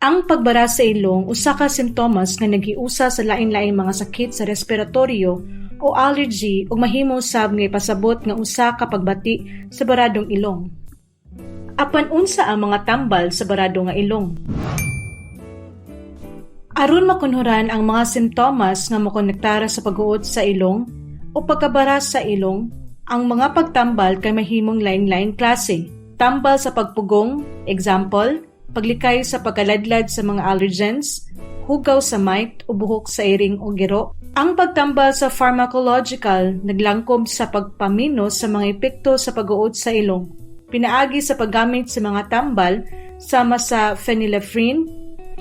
Ang pagbara sa ilong usa ka simptomas nga nagiusa sa lain-laing mga sakit sa respiratoryo o allergy ug mahimo sab nga ipasabot nga usa ka pagbati sa baradong ilong. Apan unsa ang mga tambal sa barado nga ilong? Aron makunhuran ang mga simptomas nga mokonektara sa pag-uot sa ilong o pagkabara sa ilong, ang mga pagtambal kay mahimong lain-laing klase. Tambal sa pagpugong, example, paglikay sa pagkaladlad sa mga allergens, hugaw sa might o buhok sa iring o giro. Ang pagtambal sa pharmacological naglangkob sa pagpaminos sa mga epekto sa pag-uot sa ilong. Pinaagi sa paggamit sa mga tambal sama sa phenylephrine,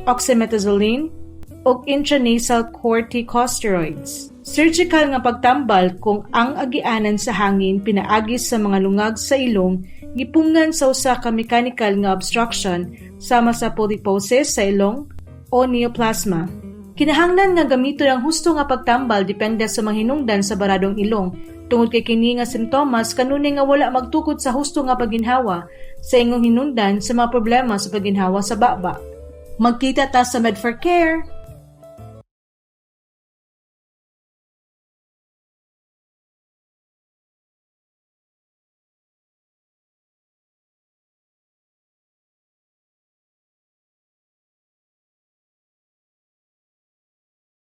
oxymetazoline, o intranasal corticosteroids. Surgical nga pagtambal kung ang agianan sa hangin pinaagi sa mga lungag sa ilong gipungan sa usa ka mechanical nga obstruction sama sa polyposis sa ilong o neoplasma. Kinahanglan nga gamiton ang husto nga pagtambal depende sa mga hinungdan sa baradong ilong. Tungod kay kini nga simptomas kanunay nga wala magtukod sa husto nga pagginhawa sa ingong hinungdan sa mga problema sa pagginhawa sa baba. Magkita ta sa Med4Care.